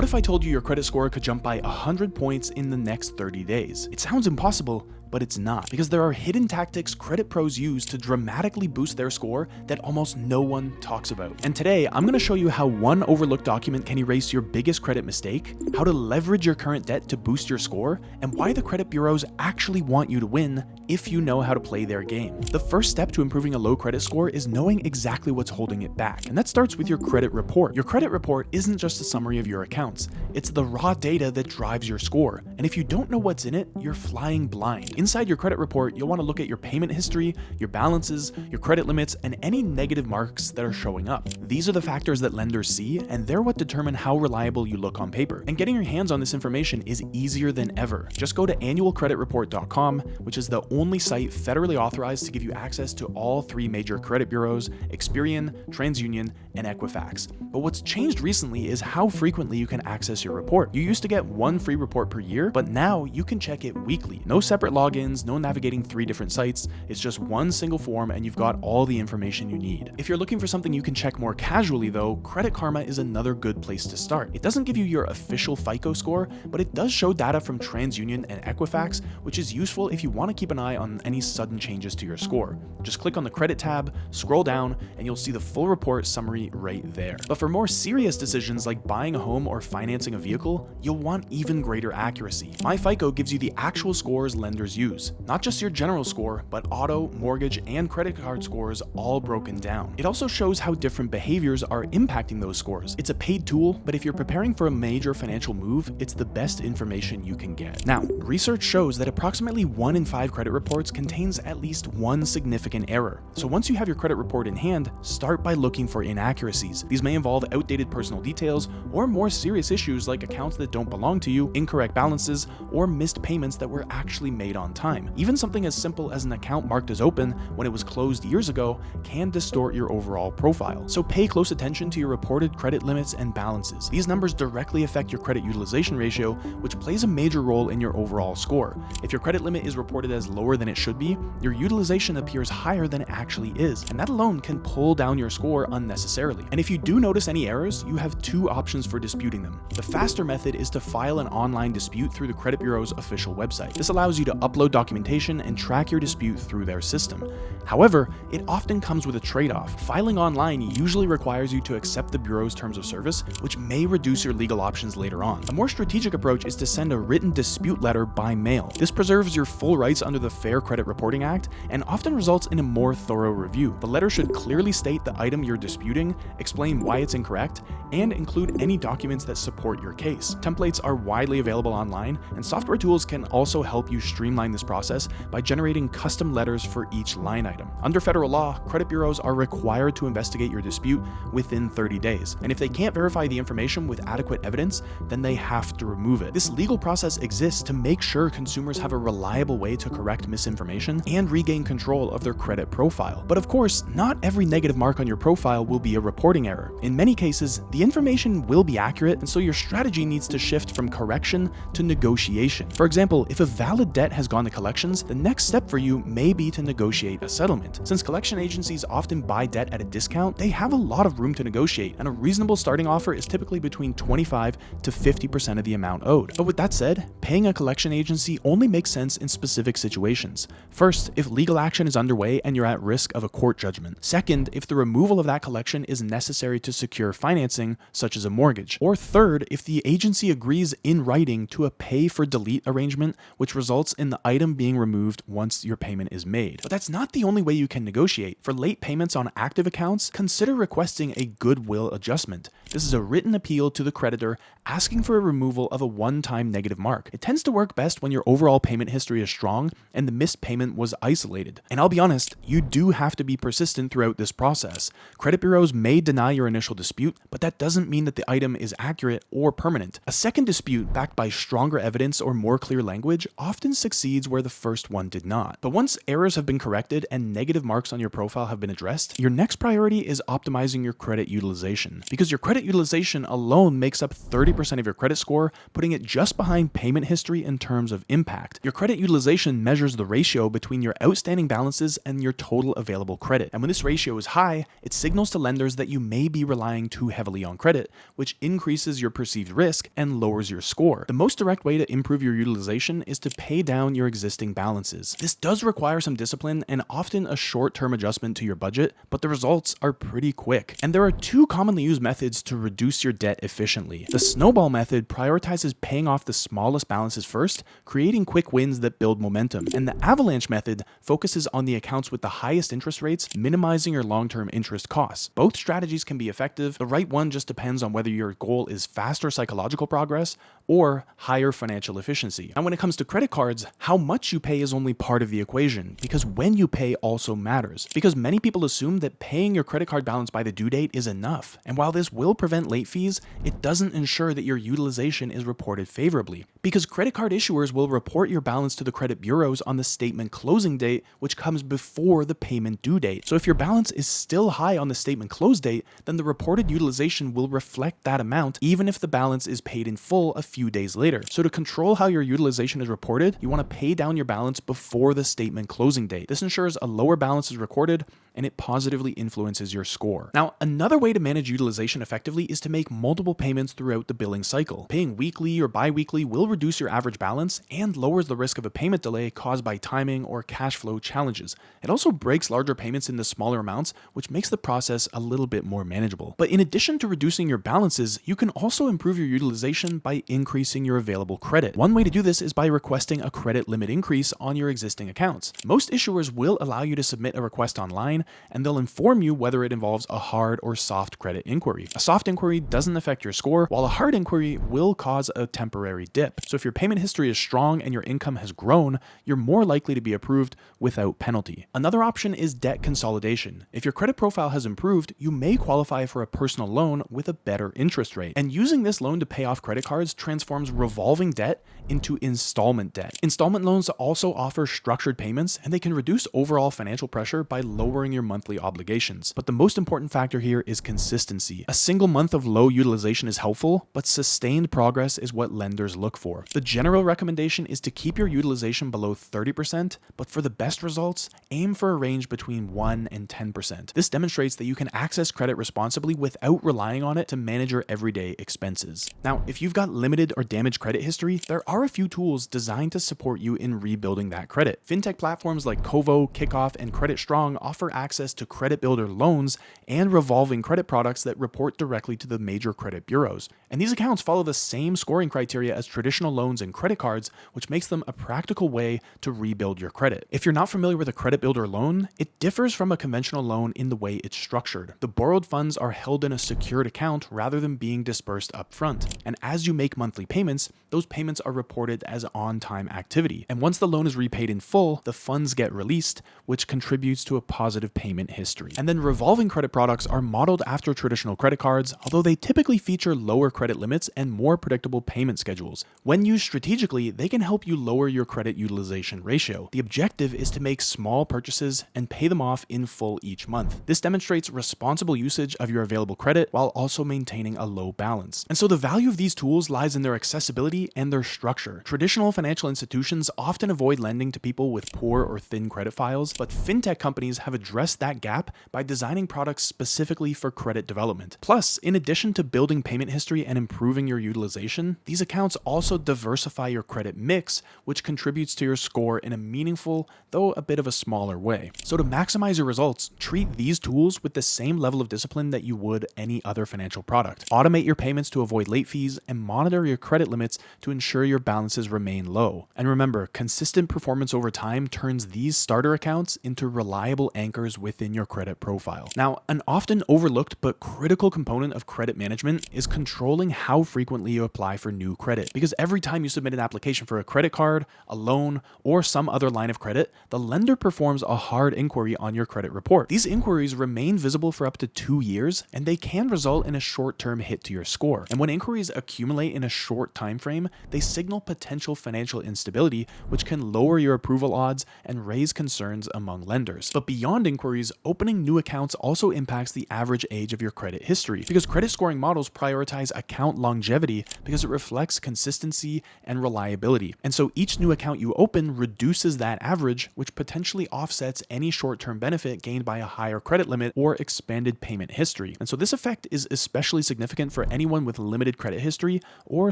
What if I told you your credit score could jump by 100 points in the next 30 days? It sounds impossible, but it's not, because there are hidden tactics credit pros use to dramatically boost their score that almost no one talks about. And today, I'm going to show you how one overlooked document can erase your biggest credit mistake, how to leverage your current debt to boost your score, and why the credit bureaus actually want you to win if you know how to play their game. The first step to improving a low credit score is knowing exactly what's holding it back, and that starts with your credit report. Your credit report isn't just a summary of your accounts, it's the raw data that drives your score, and if you don't know what's in it, you're flying blind. Inside your credit report, you'll want to look at your payment history, your balances, your credit limits, and any negative marks that are showing up. These are the factors that lenders see, and they're what determine how reliable you look on paper. And getting your hands on this information is easier than ever. Just go to annualcreditreport.com, which is the only site federally authorized to give you access to all three major credit bureaus, Experian, TransUnion, and Equifax. But what's changed recently is how frequently you can access your report. You used to get one free report per year, but now you can check it weekly. No separate logins, no navigating 3 different sites. It's just one single form and you've got all the information you need. If you're looking for something you can check more casually though, Credit Karma is another good place to start. It doesn't give you your official FICO score, but it does show data from TransUnion and Equifax, which is useful if you want to keep an eye on any sudden changes to your score. Just click on the credit tab, scroll down, and you'll see the full report summary right there. But for more serious decisions like buying a home or financing a vehicle, you'll want even greater accuracy. MyFICO gives you the actual scores lenders use. Not just your general score, but auto, mortgage, and credit card scores all broken down. It also shows how different behaviors are impacting those scores. It's a paid tool, but if you're preparing for a major financial move, it's the best information you can get. Now, research shows that approximately 1 in 5 credit reports contains at least one significant error. So once you have your credit report in hand, start by looking for inaccuracies. These may involve outdated personal details or more serious issues like accounts that don't belong to you, incorrect balances, or missed payments that were actually made on time. Even something as simple as an account marked as open when it was closed years ago can distort your overall profile. So pay close attention to your reported credit limits and balances. These numbers directly affect your credit utilization ratio, which plays a major role in your overall score. If your credit limit is reported as lower than it should be, your utilization appears higher than it actually is, and that alone can pull down your score unnecessarily. And if you do notice any errors, you have 2 options for disputing them. The faster method is to file an online dispute through the credit bureau's official website. This allows you to upload documentation and track your dispute through their system. However, it often comes with a trade-off. Filing online usually requires you to accept the bureau's terms of service, which may reduce your legal options later on. A more strategic approach is to send a written dispute letter by mail. This preserves your full rights under the Fair Credit Reporting Act and often results in a more thorough review. The letter should clearly state the item you're disputing, explain why it's incorrect, and include any documents that support your case. Templates are widely available online, and software tools can also help you streamline this process by generating custom letters for each line item. Under federal law, credit bureaus are required to investigate your dispute within 30 days, and if they can't verify the information with adequate evidence, then they have to remove it. This legal process exists to make sure consumers have a reliable way to correct misinformation and regain control of their credit profile. But of course, not every negative mark on your profile will be a reporting error. In many cases, the information will be accurate, and so your strategy needs to shift from correction to negotiation. For example, if a valid debt has gone to collections, the next step for you may be to negotiate a settlement. Since collection agencies often buy debt at a discount, they have a lot of room to negotiate, and a reasonable starting offer is typically between 25 to 50% of the amount owed. But with that said, paying a collection agency only makes sense in specific situations. First, if legal action is underway and you're at risk of a court judgment. Second, if the removal of that collection is necessary to secure financing, such as a mortgage. Or third, if the agency agrees in writing to a pay-for-delete arrangement, which results in the item being removed once your payment is made. But that's not the only way you can negotiate. For late payments on active accounts, consider requesting a goodwill adjustment. This is a written appeal to the creditor asking for a removal of a one-time negative mark. It tends to work best when your overall payment history is strong and the missed payment was isolated. And I'll be honest, you do have to be persistent throughout this process. Credit bureaus may deny your initial dispute, but that doesn't mean that the item is accurate or permanent. A second dispute backed by stronger evidence or more clear language often succeeds succeeds where the first one did not. But once errors have been corrected and negative marks on your profile have been addressed, your next priority is optimizing your credit utilization. Because your credit utilization alone makes up 30% of your credit score, putting it just behind payment history in terms of impact. Your credit utilization measures the ratio between your outstanding balances and your total available credit. And when this ratio is high, it signals to lenders that you may be relying too heavily on credit, which increases your perceived risk and lowers your score. The most direct way to improve your utilization is to pay down your existing balances. This does require some discipline and often a short-term adjustment to your budget, but the results are pretty quick. And there are two commonly used methods to reduce your debt efficiently. The snowball method prioritizes paying off the smallest balances first, creating quick wins that build momentum. And the avalanche method focuses on the accounts with the highest interest rates, minimizing your long-term interest costs. Both strategies can be effective. The right one just depends on whether your goal is faster psychological progress or higher financial efficiency. And when it comes to credit cards, how much you pay is only part of the equation, because when you pay also matters. Because many people assume that paying your credit card balance by the due date is enough. And while this will prevent late fees, it doesn't ensure that your utilization is reported favorably. Because credit card issuers will report your balance to the credit bureaus on the statement closing date, which comes before the payment due date. So if your balance is still high on the statement close date, then the reported utilization will reflect that amount, even if the balance is paid in full a few days later. So to control how your utilization is reported, you want to pay down your balance before the statement closing date. This ensures a lower balance is recorded and it positively influences your score. Now, another way to manage utilization effectively is to make multiple payments throughout the billing cycle. Paying weekly or bi-weekly will reduce your average balance and lowers the risk of a payment delay caused by timing or cash flow challenges. It also breaks larger payments into smaller amounts, which makes the process a little bit more manageable. But in addition to reducing your balances, you can also improve your utilization by increasing your available credit. One way to do this is by requesting a credit limit increase on your existing accounts. Most issuers will allow you to submit a request online, and they'll inform you whether it involves a hard or soft credit inquiry. A soft inquiry doesn't affect your score, while a hard inquiry will cause a temporary dip. So if your payment history is strong and your income has grown, you're more likely to be approved without penalty. Another option is debt consolidation. If your credit profile has improved, you may qualify for a personal loan with a better interest rate. And using this loan to pay off credit cards transforms revolving debt into installment debt. Installment loans also offer structured payments, and they can reduce overall financial pressure by lowering your monthly obligations. But the most important factor here is consistency. A single month of low utilization is helpful, but sustained progress is what lenders look for. The general recommendation is to keep your utilization below 30%, but for the best results, aim for a range between 1 and 10%. This demonstrates that you can access credit responsibly without relying on it to manage your everyday expenses. Now, if you've got limited or damaged credit history, there are a few tools designed to support you in rebuilding that credit. Fintech platforms like Kovo, Kickoff, and Credit Strong offer access to credit builder loans and revolving credit products that report directly to the major credit bureaus. And these accounts follow the same scoring criteria as traditional loans and credit cards, which makes them a practical way to rebuild your credit. If you're not familiar with a credit builder loan, it differs from a conventional loan in the way it's structured. The borrowed funds are held in a secured account rather than being dispersed upfront. And as you make monthly payments, those payments are reported as on-time activity. And once the loan is repaid in full, the funds get released, which contributes to a positive payment history. And then revolving credit products are modeled after traditional credit cards, although they typically feature lower credit limits and more predictable payment schedules. When used strategically, they can help you lower your credit utilization ratio. The objective is to make small purchases and pay them off in full each month. This demonstrates responsible usage of your available credit while also maintaining a low balance. And so the value of these tools lies in their accessibility and their structure. Traditional financial institutions often avoid lending to people with poor or thin credit files, but fintech companies have addressed that gap by designing products specifically for credit development. Plus, in addition to building payment history and improving your utilization, these accounts also diversify your credit mix, which contributes to your score in a meaningful, though a bit of a smaller way. So to maximize your results, treat these tools with the same level of discipline that you would any other financial product. Automate your payments to avoid late fees and monitor your credit limits to ensure your balances remain low. And remember, consistent performance over time turns these starter accounts into reliable anchors factors within your credit profile. Now, an often overlooked but critical component of credit management is controlling how frequently you apply for new credit. Because every time you submit an application for a credit card, a loan, or some other line of credit, the lender performs a hard inquiry on your credit report. These inquiries remain visible for up to 2 years, and they can result in a short-term hit to your score. And when inquiries accumulate in a short time frame, they signal potential financial instability, which can lower your approval odds and raise concerns among lenders. But beyond inquiries, opening new accounts also impacts the average age of your credit history, because credit scoring models prioritize account longevity because it reflects consistency and reliability. And so each new account you open reduces that average, which potentially offsets any short-term benefit gained by a higher credit limit or expanded payment history. And so this effect is especially significant for anyone with limited credit history or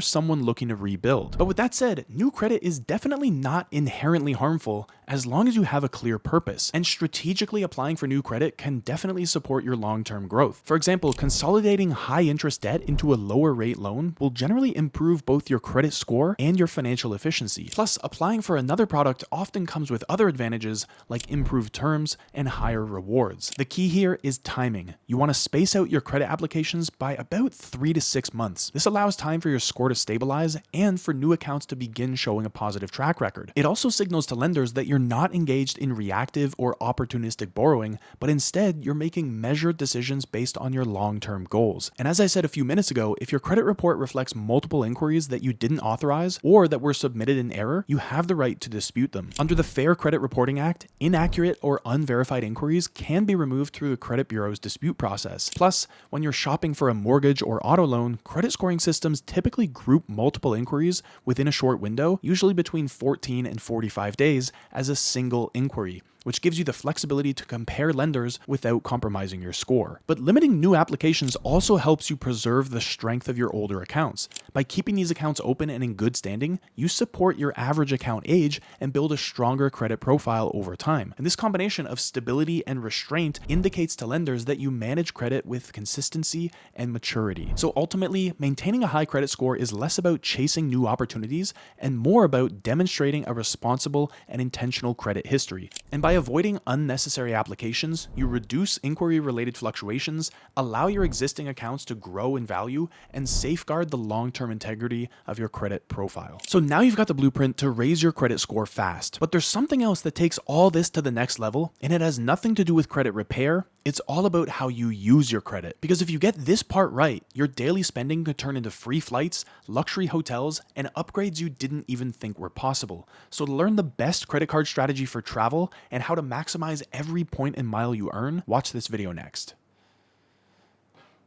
someone looking to rebuild. But with that said, new credit is definitely not inherently harmful as long as you have a clear purpose, and strategically applying for new credit can definitely support your long-term growth. For example, consolidating high-interest debt into a lower-rate loan will generally improve both your credit score and your financial efficiency. Plus, applying for another product often comes with other advantages like improved terms and higher rewards. The key here is timing. You want to space out your credit applications by about 3 to 6 months. This allows time for your score to stabilize and for new accounts to begin showing a positive track record. It also signals to lenders that you're not engaged in reactive or opportunistic borrowing, but instead you're making measured decisions based on your long-term goals. And as I said a few minutes ago, if your credit report reflects multiple inquiries that you didn't authorize or that were submitted in error, you have the right to dispute them. Under the Fair Credit Reporting Act, inaccurate or unverified inquiries can be removed through the credit bureau's dispute process. Plus, when you're shopping for a mortgage or auto loan, credit scoring systems typically group multiple inquiries within a short window, usually between 14 and 45 days, as a single inquiry, which gives you the flexibility to compare lenders without compromising your score. But limiting new applications also helps you preserve the strength of your older accounts. By keeping these accounts open and in good standing, you support your average account age and build a stronger credit profile over time. And this combination of stability and restraint indicates to lenders that you manage credit with consistency and maturity. So ultimately, maintaining a high credit score is less about chasing new opportunities and more about demonstrating a responsible and intentional credit history. And by avoiding unnecessary applications, you reduce inquiry-related fluctuations, allow your existing accounts to grow in value, and safeguard the long-term integrity of your credit profile. So now you've got the blueprint to raise your credit score fast. But there's something else that takes all this to the next level, and it has nothing to do with credit repair. It's all about how you use your credit. Because if you get this part right, your daily spending could turn into free flights, luxury hotels, and upgrades you didn't even think were possible. So to learn the best credit card strategy for travel and how to maximize every point and mile you earn, watch this video next.